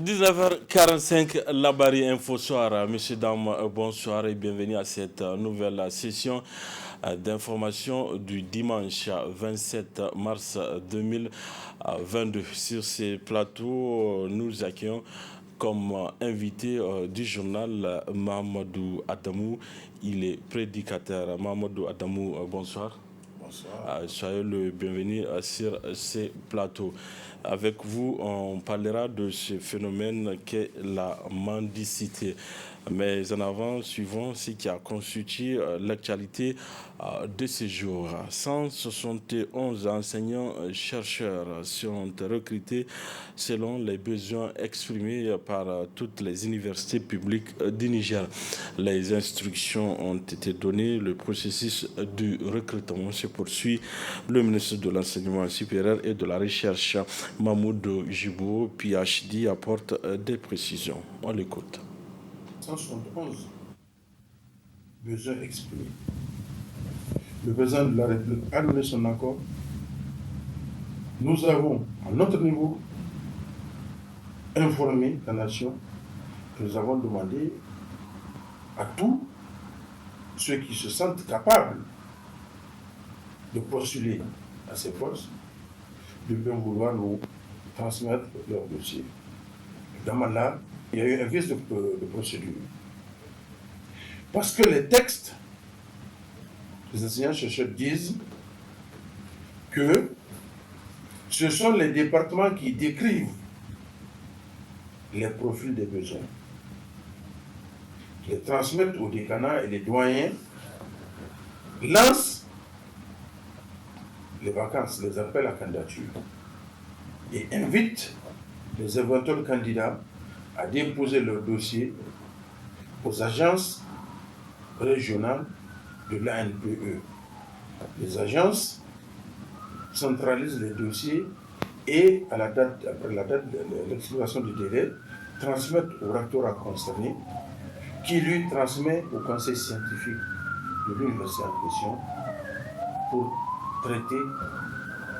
19h45, la barrière Info Soir. Messieurs, dames, bonsoir et bienvenue à cette nouvelle session d'information du dimanche 27 mars 2022. Sur ces plateaux, nous accueillons comme invité du journal Mahamadou Adamou. Il est prédicateur. Mahamadou Adamou, bonsoir. Bonsoir. Soyez le bienvenu sur ces plateaux. Avec vous, on parlera de ce phénomène qu'est la mendicité. Mais en avant, suivons ce qui a constitué l'actualité de ces jours. 171 enseignants-chercheurs sont recrutés selon les besoins exprimés par toutes les universités publiques du Niger. Les instructions ont été données, le processus du recrutement se poursuit. Le ministre de l'Enseignement supérieur et de la Recherche, Mahmoud Jibo, PhD, apporte des précisions. On l'écoute. 171 besoins exprimés. Le président de la République a donné son accord. Nous avons, à notre niveau, informé la nation que nous avons demandé à tous ceux qui se sentent capables de postuler à ces postes de bien vouloir nous transmettre leur dossier. Évidemment, là, il y a eu un vice de procédure. Parce que les textes des enseignants-chercheurs disent que ce sont les départements qui décrivent les profils des besoins, qui les transmettent au décanat et les doyens lancent les vacances, les appels à candidature et invitent les éventuels candidats à déposer leur dossier aux agences régionales de l'ANPE. Les agences centralisent les dossiers et, après la date de l'expiration du délai, transmettent au rectorat concerné, qui lui transmet au conseil scientifique de l'université en question pour traiter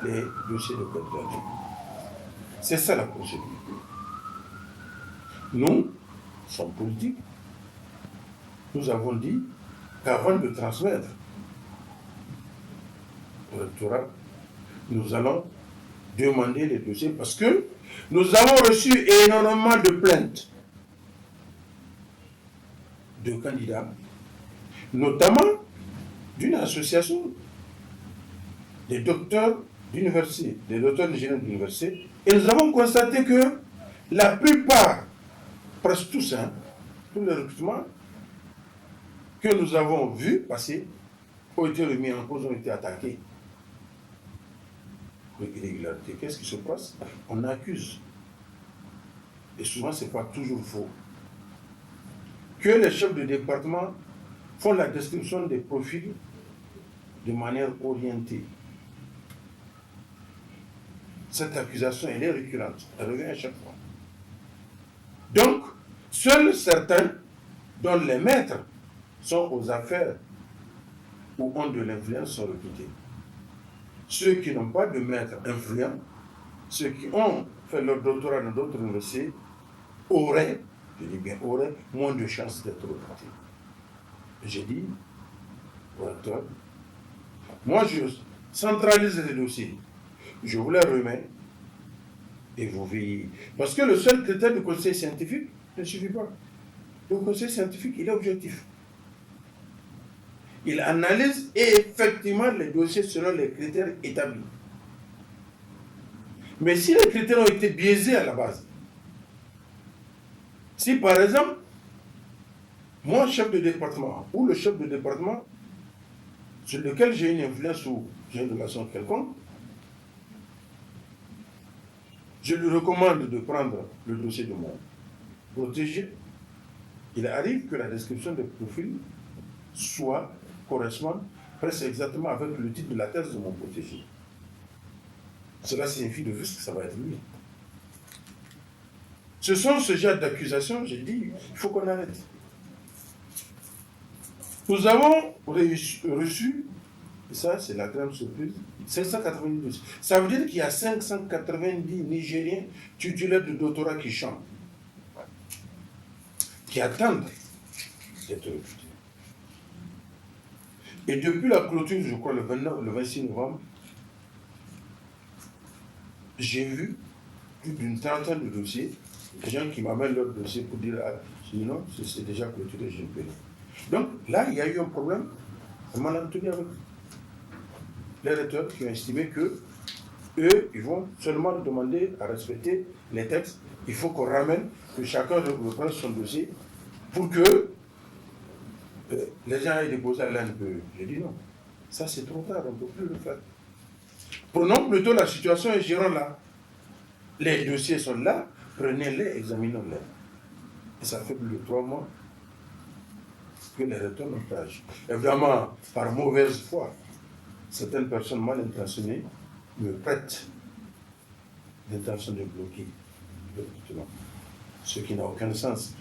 les dossiers de candidature. C'est ça la procédure. Nous sommes politiques. Nous avons dit qu'avant de transmettre au rectorat, nous allons demander les dossiers parce que nous avons reçu énormément de plaintes de candidats, notamment d'une association des docteurs d'université, des docteurs d'ingénieurs d'université, et nous avons constaté que la plupart, presque tous, tous les recrutements que nous avons vus passer ont été remis en cause, ont été attaqués. Irrégularité. Qu'est-ce qui se passe? On accuse. Et souvent, ce n'est pas toujours faux. Que les chefs de département font la description des profils de manière orientée. Cette accusation, elle est récurrente. Elle revient à chaque fois. Donc, seuls certains dont les maîtres sont aux affaires ou ont de l'influence sont recrutés. Ceux qui n'ont pas de maître influent, ceux qui ont fait leur doctorat dans d'autres universités, auraient, je dis bien auraient, moins de chances d'être recrutés. J'ai dit au recteur, moi je centralise les dossiers, je vous les remets et vous veillez. Parce que le seul critère du conseil scientifique ne suffit pas. Le conseil scientifique, il est objectif. Il analyse effectivement les dossiers selon les critères établis. Mais si les critères ont été biaisés à la base, si par exemple, moi, chef de département, ou le chef de département sur lequel j'ai une influence ou j'ai une relation quelconque, je lui recommande de prendre le dossier de mon protégé, il arrive que la description des profils corresponde presque exactement avec le titre de la thèse de mon protégé. Cela signifie de plus que ça va être lui. Ce sont ce genre d'accusations, j'ai dit, il faut qu'on arrête. Nous avons reçu, et ça c'est la grande surprise, 590 dossiers. Ça veut dire qu'il y a 590 Nigériens titulaires de doctorat qui chantent. qui attendent d'être recrutés. Et depuis la clôture, je crois, le 26 novembre, j'ai vu plus d'une trentaine de dossiers, des gens qui m'amènent leur dossier pour dire, ah, je dis non, c'est déjà clôturé, je ne peux pas. Donc là, il y a eu un problème, un malentendu avec les recteurs qui ont estimé que eux, ils vont seulement demander à respecter les textes. Il faut qu'on ramène, que chacun reprenne son dossier pour que les gens aient déposé à l'ANPE. J'ai dit non, ça c'est trop tard, on ne peut plus le faire. Prenons plutôt la situation et gérons-la. Les dossiers sont là, prenez-les, examinons-les. Et ça fait plus de 3 mois que les recteurs n'ont pas agi. Évidemment, par mauvaise foi, certaines personnes mal intentionnées me prêtent l'intention de bloquer le recrutement. Ce qui n'a aucun sens.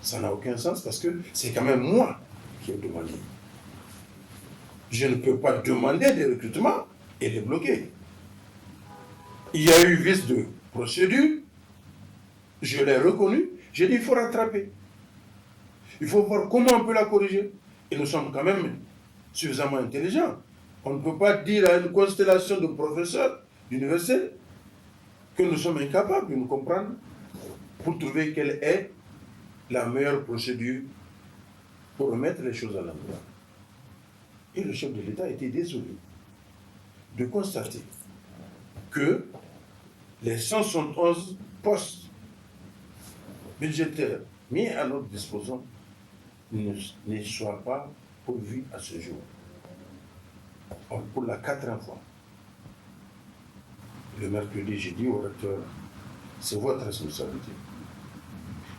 Ça n'a aucun sens parce que c'est quand même moi qui ai demandé. Je ne peux pas demander des recrutements et les bloquer. Il y a eu vice de procédure, je l'ai reconnu, j'ai dit il faut rattraper. Il faut voir comment on peut la corriger. Et nous sommes quand même suffisamment intelligents. On ne peut pas dire à une constellation de professeurs d'université que nous sommes incapables de nous comprendre pour trouver quelle est la meilleure procédure pour remettre les choses à l'endroit. Et le chef de l'État était désolé de constater que les 171 postes budgétaires mis à notre disposition ne soient pas pourvus à ce jour. Or, pour la 4e fois, le mercredi, j'ai dit au recteur, c'est votre responsabilité.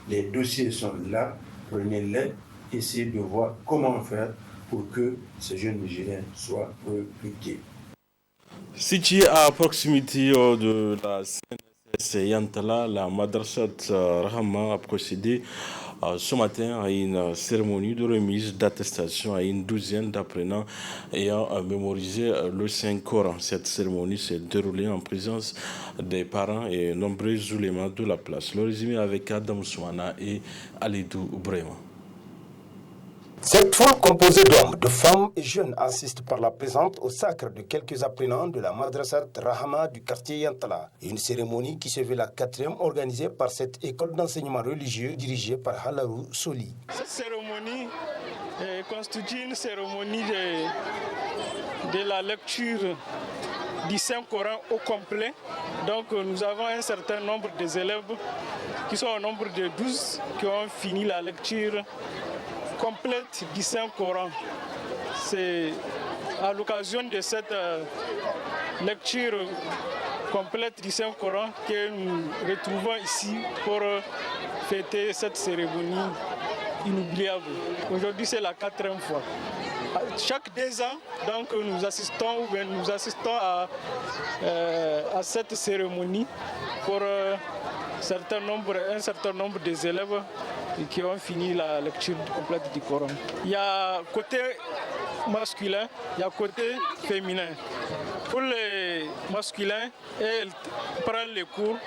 Les dossiers sont là, prenez-les, essayez de voir comment faire pour que ces jeunes Nigériens soient recrutés. Situé à proximité de la CNSS Yantala, la Madrasat Rahama a procédé ce matin à une cérémonie de remise d'attestation à une douzaine d'apprenants ayant mémorisé le Saint-Coran. Cette cérémonie s'est déroulée en présence des parents et nombreux oulémas de la place. Le résumé avec Adam Soumana et Alidou Brema. Cette foule composée d'hommes, de femmes et jeunes assiste par la présente au sacre de quelques apprenants de la Madrasat Rahama du quartier Yantala. Une cérémonie qui se veut la 4e organisée par cette école d'enseignement religieux dirigée par Halarou Soli. Cette cérémonie constitue une cérémonie de la lecture du Saint-Coran au complet. Donc nous avons un certain nombre d'élèves qui sont au nombre de 12 qui ont fini la lecture complète du Saint-Coran. C'est à l'occasion de cette lecture complète du Saint-Coran que nous retrouvons ici pour fêter cette cérémonie inoubliable. Aujourd'hui, c'est la 4e fois. Chaque 2 ans, donc, nous assistons à cette cérémonie pour un certain nombre des élèves qui ont fini la lecture complète du Coran. Il y a côté masculin, il y a côté féminin. Pour les masculins, ils prennent les cours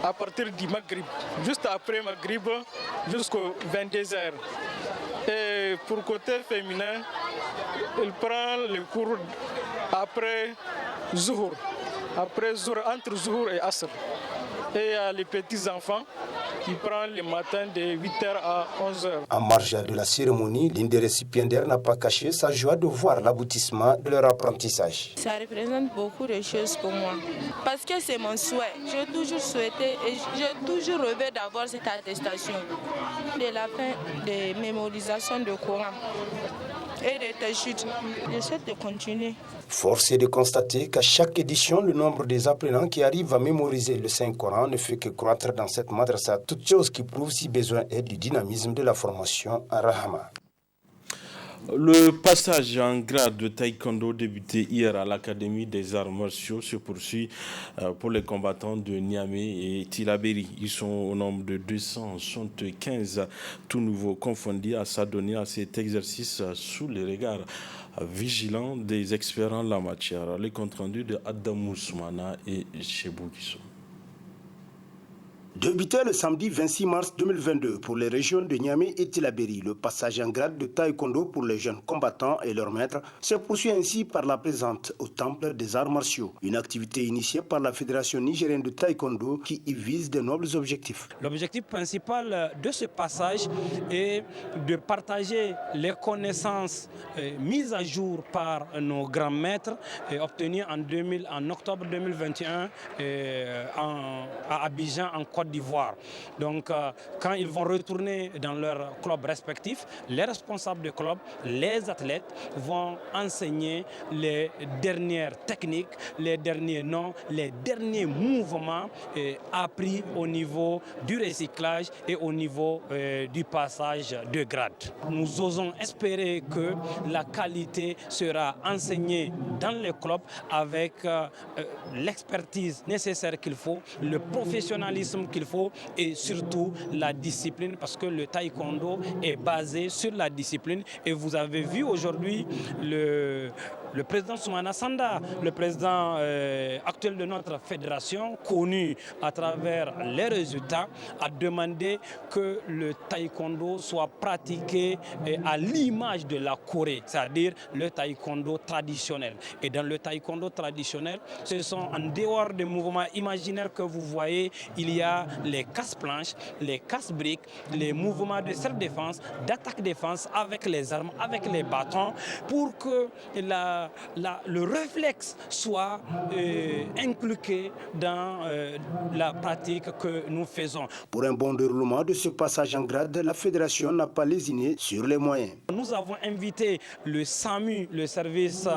à partir du Maghrib, juste après Maghrib jusqu'au 22h. Et pour côté féminin, ils prennent les cours après Zuhur, entre Zuhur et Asr. Et il y a les petits-enfants qui prennent le matin de 8h à 11h. En marge de la cérémonie, l'une des récipiendaires n'a pas caché sa joie de voir l'aboutissement de leur apprentissage. Ça représente beaucoup de choses pour moi. Parce que c'est mon souhait. J'ai toujours souhaité et j'ai toujours rêvé d'avoir cette attestation de la fin de mémorisation de Coran et de Tachid. J'essaie de continuer. Force est de constater qu'à chaque édition, le nombre des apprenants qui arrivent à mémoriser le Saint-Coran ne fait que croître dans cette madrasa, toute chose qui prouve si besoin est du dynamisme de la formation à Rahama. Le passage en grade de taekwondo débuté hier à l'Académie des arts martiaux se poursuit pour les combattants de Niamey et Tillabéri. Ils sont au nombre de 275 tout nouveaux confondus à s'adonner à cet exercice sous les regards vigilants des experts en la matière. Les comptes rendus de Adam Ousmana et Chebou Kisso. Débuté le samedi 26 mars 2022 pour les régions de Niamey et Tillabéri, le passage en grade de taekwondo pour les jeunes combattants et leurs maîtres se poursuit ainsi par la présence au Temple des arts martiaux, une activité initiée par la Fédération nigérienne de taekwondo qui y vise de nobles objectifs. L'objectif principal de ce passage est de partager les connaissances mises à jour par nos grands maîtres obtenues en octobre 2021 à Abidjan en Côte d'Ivoire. Donc quand ils vont retourner dans leurs clubs respectifs, les responsables de club, les athlètes vont enseigner les dernières techniques, les derniers noms, les derniers mouvements appris au niveau du recyclage et au niveau du passage de grade. Nous osons espérer que la qualité sera enseignée dans les clubs avec l'expertise nécessaire qu'il faut, le professionnalisme qu'il faut et surtout la discipline, parce que le taekwondo est basé sur la discipline. Et vous avez vu aujourd'hui le président Soumana Sanda, le président actuel de notre fédération, connu à travers les résultats, a demandé que le taekwondo soit pratiqué à l'image de la Corée, c'est-à-dire le taekwondo traditionnel. Et dans le taekwondo traditionnel, ce sont en dehors des mouvements imaginaires que vous voyez, il y a les casse-planches, les casse-briques, les mouvements de self-défense, d'attaque-défense avec les armes, avec les bâtons, pour que le réflexe soit inculqué dans la pratique que nous faisons. Pour un bon déroulement de ce passage en grade, la fédération n'a pas lésiné sur les moyens. Nous avons invité le SAMU, le service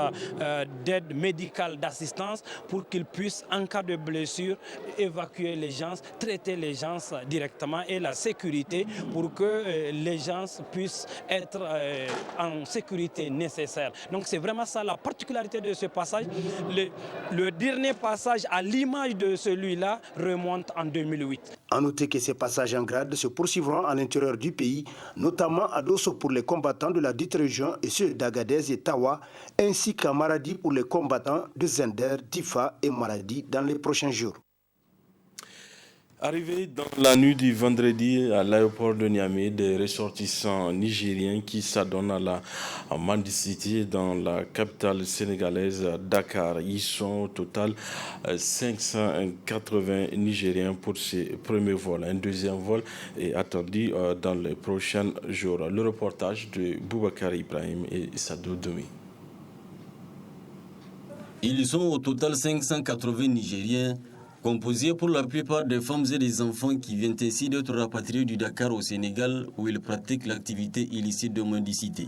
d'aide médicale d'assistance, pour qu'il puisse, en cas de blessure, évacuer les gens, traiter les gens directement, et la sécurité pour que les gens puissent être en sécurité nécessaire. Donc c'est vraiment ça la particularité de ce passage. Le dernier passage à l'image de celui-là remonte en 2008. À noter que ces passages en grade se poursuivront à l'intérieur du pays, notamment à Dosso pour les combattants de la dite région et ceux d'Agadez et Tawa, ainsi qu'à Maradi pour les combattants de Zender, Difa et Maradi dans les prochains jours. Arrivé dans la nuit du vendredi à l'aéroport de Niamey, des ressortissants nigériens qui s'adonnent à la mendicité dans la capitale sénégalaise Dakar. Ils sont au total 580 Nigériens pour ces premiers vols. Un deuxième vol est attendu dans les prochains jours. Le reportage de Boubacar Ibrahim et Sadou Domi. Ils sont au total 580 Nigériens, composés pour la plupart des femmes et des enfants qui viennent ainsi d'être rapatriés du Dakar au Sénégal, où ils pratiquent l'activité illicite de mendicité.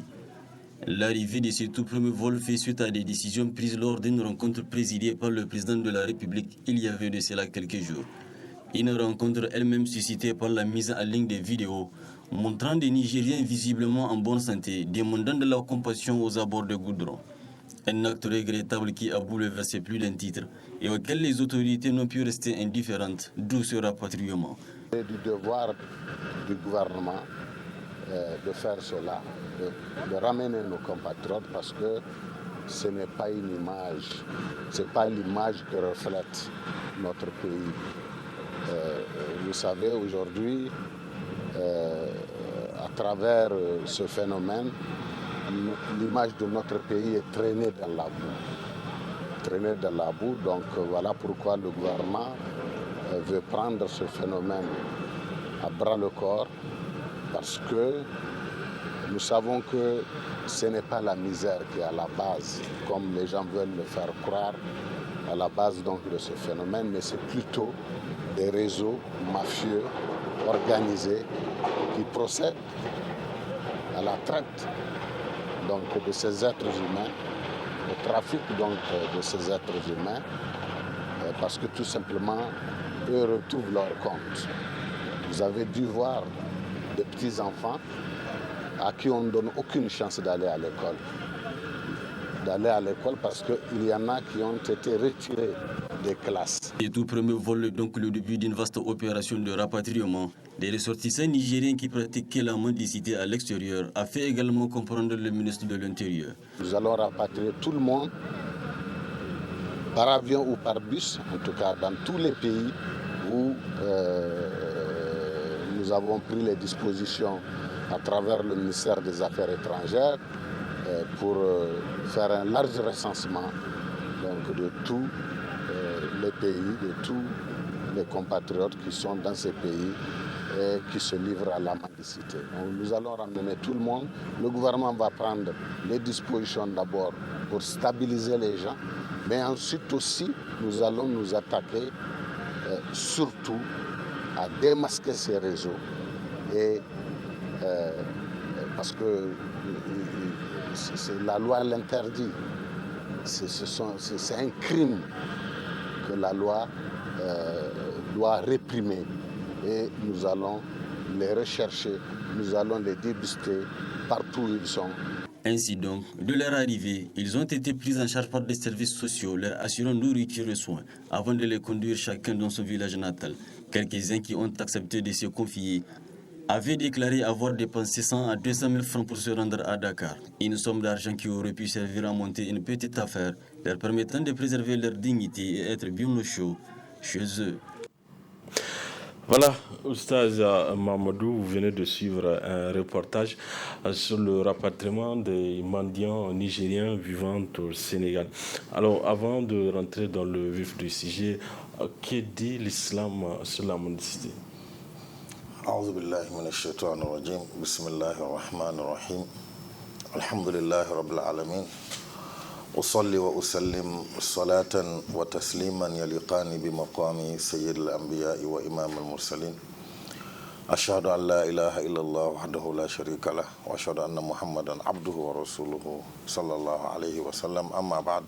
L'arrivée de ce tout premier vol fait suite à des décisions prises lors d'une rencontre présidée par le président de la République il y avait de cela quelques jours. Une rencontre elle-même suscitée par la mise en ligne des vidéos montrant des Nigériens visiblement en bonne santé, demandant de la compassion aux abords de goudron. Un acte regrettable qui a bouleversé plus d'un titre et auquel les autorités n'ont pu rester indifférentes, d'où ce rapatriement. C'est du devoir du gouvernement de faire cela, de ramener nos compatriotes, parce que ce n'est pas une image, ce n'est pas l'image que reflète notre pays. Vous savez, aujourd'hui, à travers ce phénomène, l'image de notre pays est traînée dans la boue. Traînée dans la boue, donc voilà pourquoi le gouvernement veut prendre ce phénomène à bras le corps, parce que nous savons que ce n'est pas la misère qui est à la base, comme les gens veulent le faire croire, à la base donc de ce phénomène, mais c'est plutôt des réseaux mafieux organisés qui procèdent à la traite donc de ces êtres humains, au trafic donc de ces êtres humains, parce que tout simplement, eux retrouvent leur compte. Vous avez dû voir des petits-enfants à qui on ne donne aucune chance d'aller à l'école. Parce qu'il y en a qui ont été retirés des classes. Et tout premier vol est donc le début d'une vaste opération de rapatriement des ressortissants nigériens qui pratiquaient la mendicité à l'extérieur, a fait également comprendre le ministre de l'Intérieur. Nous allons rapatrier tout le monde, par avion ou par bus, en tout cas dans tous les pays où nous avons pris les dispositions à travers le ministère des Affaires étrangères pour faire un large recensement donc, de tous les pays, de tous les compatriotes qui sont dans ces pays et qui se livrent à la mendicité. Donc, nous allons ramener tout le monde. Le gouvernement va prendre les dispositions d'abord pour stabiliser les gens, mais ensuite aussi nous allons nous attaquer surtout à démasquer ces réseaux et parce que la loi l'interdit. C'est un crime que la loi doit réprimer. Et nous allons les rechercher, nous allons les débuster partout où ils sont. Ainsi donc, de leur arrivée, ils ont été pris en charge par des services sociaux, leur assurant nourriture et soins, avant de les conduire chacun dans son village natal. Quelques-uns qui ont accepté de se confier avaient déclaré avoir dépensé 100 à 200 000 francs pour se rendre à Dakar. Une somme d'argent qui aurait pu servir à monter une petite affaire, leur permettant de préserver leur dignité et être bien au chaud chez eux. Voilà, Oustaz Mamadou, vous venez de suivre un reportage sur le rapatriement des mendiants nigériens vivant au Sénégal. Alors, avant de rentrer dans le vif du sujet, que dit l'islam sur la mendicité? أعوذ بالله من الشيطان الرجيم بسم الله الرحمن الرحيم الحمد لله رب العالمين أصلي وأسلم صلاة وتسليما يليقان بمقام سيد الأنبياء وإمام المرسلين أشهد أن لا إله إلا الله وحده لا شريك له وأشهد أن محمدا عبده ورسوله صلى الله عليه وسلم أما بعد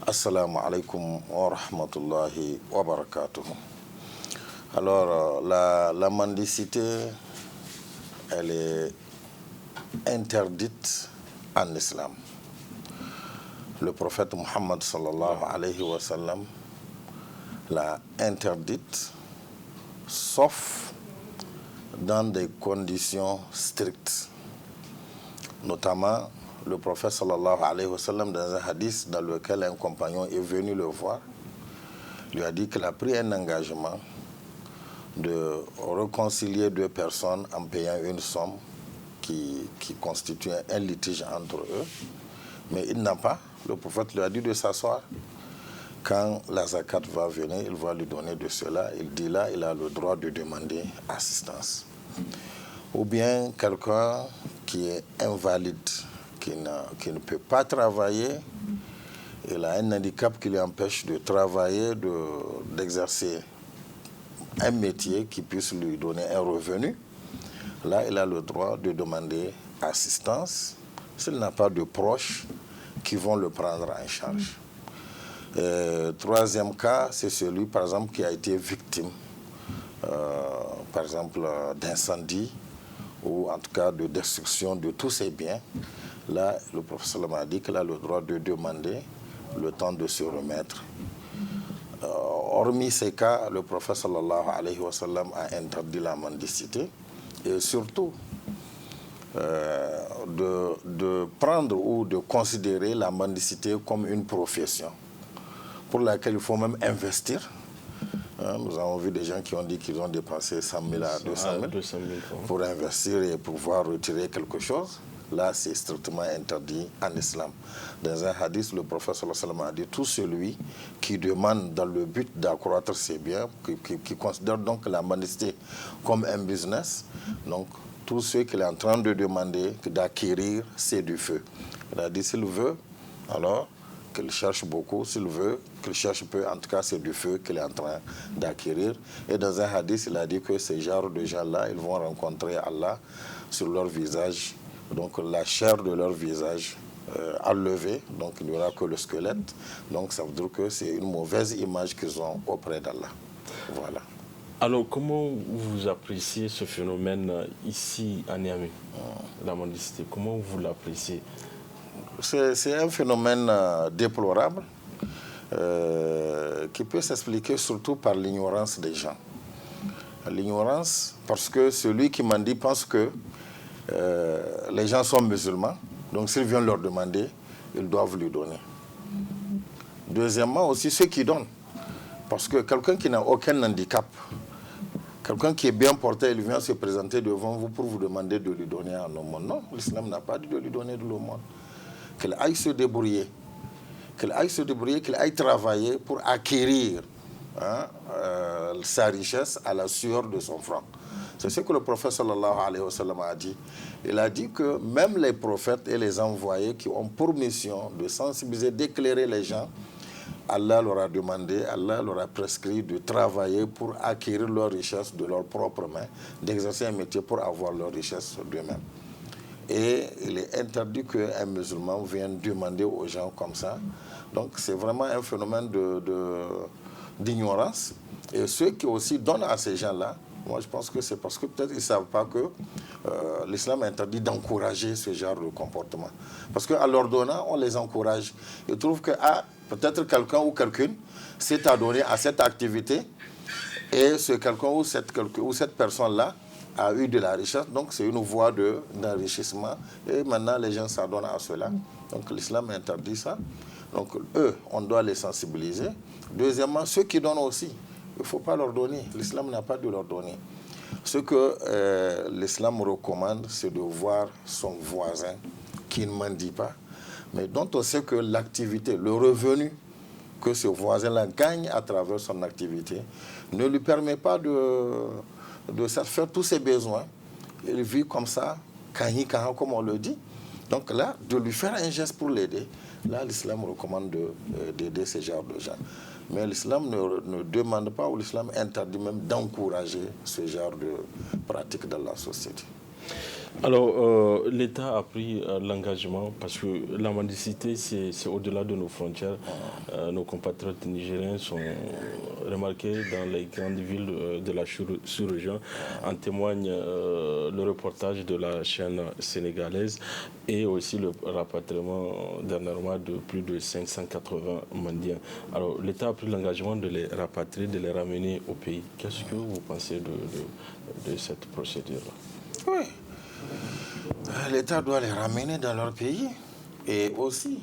السلام عليكم ورحمة الله وبركاته. Alors, la mendicité, elle est interdite en islam. Le prophète Muhammad sallallahu alayhi wa sallam l'a interdite, sauf dans des conditions strictes. Notamment, le prophète sallallahu alayhi wa sallam, dans un hadith dans lequel un compagnon est venu le voir, lui a dit qu'il a pris un engagement de réconcilier deux personnes en payant une somme qui constitue un litige entre eux. Mais il n'a pas, le prophète lui a dit de s'asseoir. Quand la zakat va venir, il va lui donner de cela. Il dit là, il a le droit de demander assistance. Ou bien quelqu'un qui est invalide, qui ne peut pas travailler, il a un handicap qui l'empêche de travailler, d'exercer un métier qui puisse lui donner un revenu. Là, il a le droit de demander assistance s'il n'a pas de proches qui vont le prendre en charge. Troisième cas, c'est celui, par exemple, qui a été victime, par exemple, d'incendie ou en tout cas de destruction de tous ses biens. Là, le professeur m'a dit qu'il a le droit de demander le temps de se remettre. Hormis ces cas, le prophète sallallahu alayhi wa sallam a interdit la mendicité et surtout de prendre ou de considérer la mendicité comme une profession pour laquelle il faut même investir. Nous avons vu des gens qui ont dit qu'ils ont dépensé 100 000 à 200 000 pour investir et pouvoir retirer quelque chose. Là, c'est strictement interdit en islam. Dans un hadith, le prophète sallallahu alayhi wa sallam a dit tout celui qui demande dans le but d'accroître ses biens, qui considère donc la mendicité comme un business, donc tout ce qu'il est en train de demander d'acquérir, c'est du feu. Il a dit s'il veut, alors qu'il cherche beaucoup, s'il veut, qu'il cherche peu, en tout cas c'est du feu qu'il est en train d'acquérir. Et dans un hadith, il a dit que ces genres de gens-là, ils vont rencontrer Allah sur leur visage, donc la chair de leur visage enlevée, donc il n'y aura que le squelette. Donc ça veut dire que c'est une mauvaise image qu'ils ont auprès d'Allah. Voilà. Alors, comment vous appréciez ce phénomène ici à Niamey, la mendicité? Comment vous l'appréciez? C'est un phénomène déplorable qui peut s'expliquer surtout par l'ignorance des gens. L'ignorance, parce que celui qui mendie pense que les gens sont musulmans, donc s'ils viennent leur demander, ils doivent lui donner. Deuxièmement, aussi ceux qui donnent, parce que quelqu'un qui n'a aucun handicap, Quelqu'un qui est bien porté, il vient se présenter devant vous pour vous demander de lui donner un aumône. Non, l'islam n'a pas dit de lui donner de l'aumône. Qu'il aille se débrouiller, qu'il aille travailler pour acquérir sa richesse à la sueur de son front. C'est ce que le prophète sallallahu alayhi wa sallam a dit. Il a dit que même les prophètes et les envoyés qui ont pour mission de sensibiliser, d'éclairer les gens, Allah leur a demandé, Allah leur a prescrit de travailler pour acquérir leur richesse de leurs propres mains, d'exercer un métier pour avoir leur richesse d'eux-mêmes. Et il est interdit qu'un musulman vienne demander aux gens comme ça. Donc c'est vraiment un phénomène d'ignorance. Et ceux qui aussi donnent à ces gens-là, moi je pense que c'est parce que peut-être ils ne savent pas que l'islam interdit d'encourager ce genre de comportement. Parce qu'en leur donnant, on les encourage. Ils trouvent que peut-être quelqu'un ou quelqu'une s'est adonné à cette activité et ce quelqu'un ou cette personne-là a eu de la richesse. Donc c'est une voie d'enrichissement. Et maintenant les gens s'adonnent à cela. Donc l'islam interdit ça. Donc eux, on doit les sensibiliser. Deuxièmement, ceux qui donnent aussi, il ne faut pas leur donner. L'islam n'a pas de leur donner. Ce que l'islam recommande, c'est de voir son voisin qui ne mendie pas, mais dont on sait que l'activité, le revenu que ce voisin-là gagne à travers son activité ne lui permet pas de satisfaire tous ses besoins. Il vit comme ça, comme on le dit. Donc là, de lui faire un geste pour l'aider, là, l'islam recommande d'aider ce genre de gens. Mais l'islam ne demande pas, ou l'islam interdit même d'encourager ce genre de pratique dans la société. Alors, l'État a pris l'engagement, parce que la mendicité, c'est au-delà de nos frontières. Nos compatriotes nigériens sont remarqués dans les grandes villes de la sous-région. En témoigne le reportage de la chaîne sénégalaise et aussi le rapatriement dernièrement de plus de 580 mendiants. Alors, l'État a pris l'engagement de les rapatrier, de les ramener au pays. Qu'est-ce que vous pensez de cette procédure-là? Oui. L'État doit les ramener dans leur pays et aussi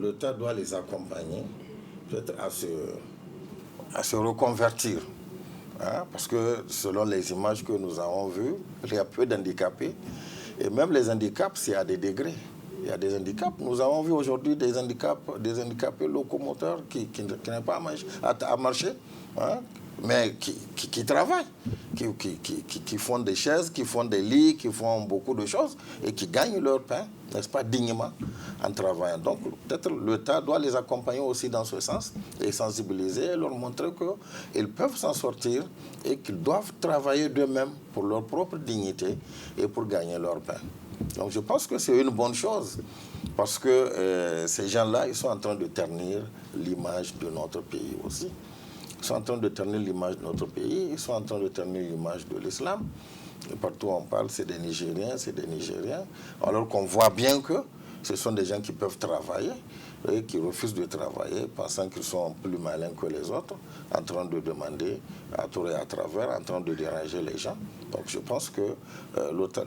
l'État doit les accompagner peut-être à se reconvertir. Parce que selon les images que nous avons vues, il y a peu d'handicapés et même les handicaps, c'est à des degrés. Il y a des handicaps. Nous avons vu aujourd'hui des handicapés locomoteurs qui n'ont pas à marcher. Mais qui travaillent, qui font des chaises, qui font des lits, qui font beaucoup de choses et qui gagnent leur pain, n'est-ce pas, dignement en travaillant. Donc peut-être l'État doit les accompagner aussi dans ce sens et sensibiliser et leur montrer qu'ils peuvent s'en sortir et qu'ils doivent travailler d'eux-mêmes pour leur propre dignité et pour gagner leur pain. Donc je pense que c'est une bonne chose parce que ces gens-là, ils sont en train de ternir l'image de notre pays aussi. Ils sont en train de ternir l'image de notre pays, ils sont en train de ternir l'image de l'islam. Et partout où on parle, c'est des Nigériens, alors qu'on voit bien que ce sont des gens qui peuvent travailler et qui refusent de travailler, pensant qu'ils sont plus malins que les autres, en train de demander à tour et à travers, en train de déranger les gens. Donc je pense que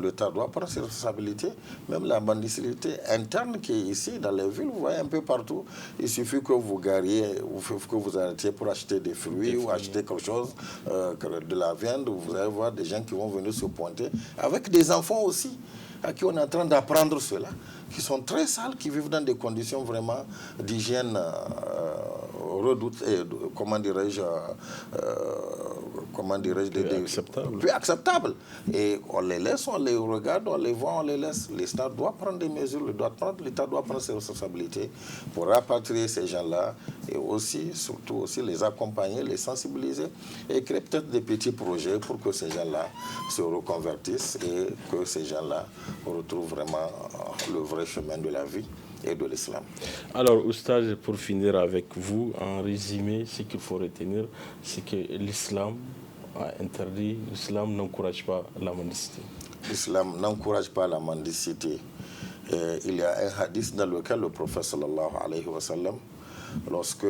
l'État doit prendre ses responsabilités. Même la mendicité interne qui est ici, dans les villes, vous voyez un peu partout, il suffit que vous gariez, que vous arrêtiez pour acheter des fruits ou acheter quelque chose, de la viande, vous allez voir des gens qui vont venir se pointer, avec des enfants aussi, à qui on est en train d'apprendre cela, qui sont très sales, qui vivent dans des conditions vraiment d'hygiène plus acceptable. Et on les laisse, on les regarde, on les voit, on les laisse. L'État doit prendre des mesures, l'État doit prendre ses responsabilités pour rapatrier ces gens-là et aussi, surtout aussi, les accompagner, les sensibiliser et créer peut-être des petits projets pour que ces gens-là se reconvertissent et que ces gens-là retrouvent vraiment le vrai chemin de la vie et de l'islam. Alors, Oustaz, pour finir avec vous, en résumé, ce qu'il faut retenir, c'est que l'islam a interdit, l'islam n'encourage pas la mendicité. L'islam n'encourage pas la mendicité. Il y a un hadith dans lequel le prophète sallallahu alayhi wa sallam, lorsque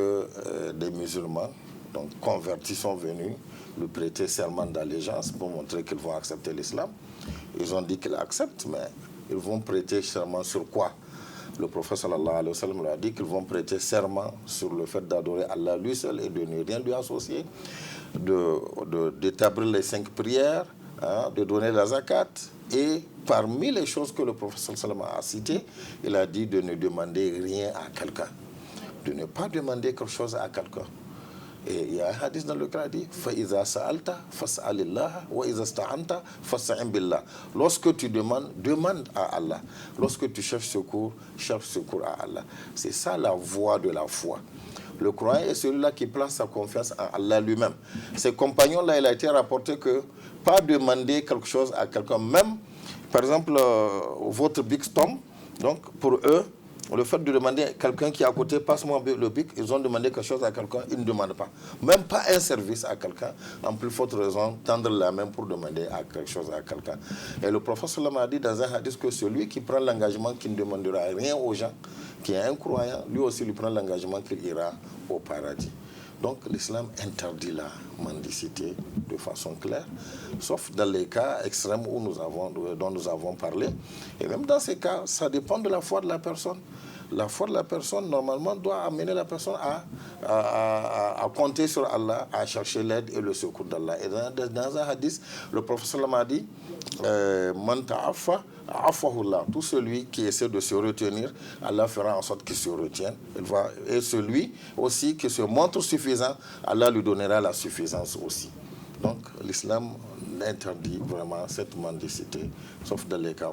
des musulmans donc convertis sont venus lui prêter serment d'allégeance pour montrer qu'ils vont accepter l'islam, ils ont dit qu'ils acceptent, mais ils vont prêter serment sur quoi? Le prophète sallallahu alayhi wa sallam leur a dit qu'ils vont prêter serment sur le fait d'adorer Allah lui seul et de ne rien lui associer, d'établir les 5 prières, de donner la zakat. Et parmi les choses que le prophète sallallahu alayhi wa sallam a citées, il a dit de ne demander rien à quelqu'un, de ne pas demander quelque chose à quelqu'un. Et il y a un hadith dans le Coran qui dit فَإِذَا سَأَلْتَ فَاسْأَلِ اللَّهَ وَإِذَا اسْتَعَنْتَ فَاسْتَعِنْ بِاللَّهِ. Lorsque tu demandes, demande à Allah. Lorsque tu cherches secours, cherche secours à Allah. C'est ça la voie de la foi. Le croyant est celui-là qui place sa confiance en Allah lui-même. Ses compagnons-là, il a été rapporté que pas demander quelque chose à quelqu'un, même, par exemple, votre bic tombe, donc pour eux, le fait de demander à quelqu'un qui est à côté, passe-moi le bic, ils ont demandé quelque chose à quelqu'un, ils ne demandent pas. Même pas un service à quelqu'un, en plus forte raison, tendre la main pour demander à quelque chose à quelqu'un. Et le prophète sallallahu alayhi wa sallam a dit dans un hadith que celui qui prend l'engagement qu'il ne demandera rien aux gens, qui est un croyant, lui aussi lui prend l'engagement qu'il ira au paradis. Donc l'islam interdit la mendicité de façon claire, sauf dans les cas extrêmes dont nous avons parlé. Et même dans ces cas, ça dépend de la foi de la personne. La foi de la personne, normalement, doit amener la personne à compter sur Allah, à chercher l'aide et le secours d'Allah. Et dans un hadith, le prophète a dit Man ta'affa, affahullah. Tout celui qui essaie de se retenir, Allah fera en sorte qu'il se retienne. Et celui aussi qui se montre suffisant, Allah lui donnera la suffisance aussi. Donc l'islam interdit vraiment cette mendicité, sauf dans les cas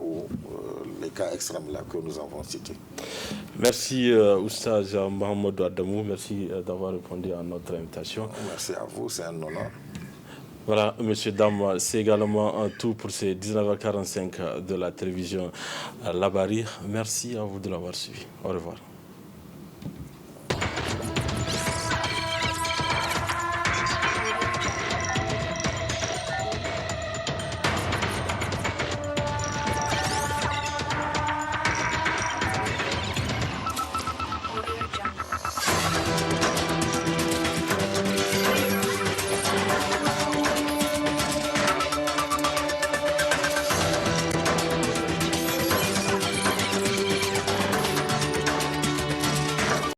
les cas extrêmes là que nous avons cités. Merci Oustaz Mohamed Adamou, merci d'avoir répondu à notre invitation. Merci à vous, c'est un honneur. Voilà, messieurs, dames, c'est également un tout pour ces 19h45 de la télévision Labari. Merci à vous de l'avoir suivi. Au revoir.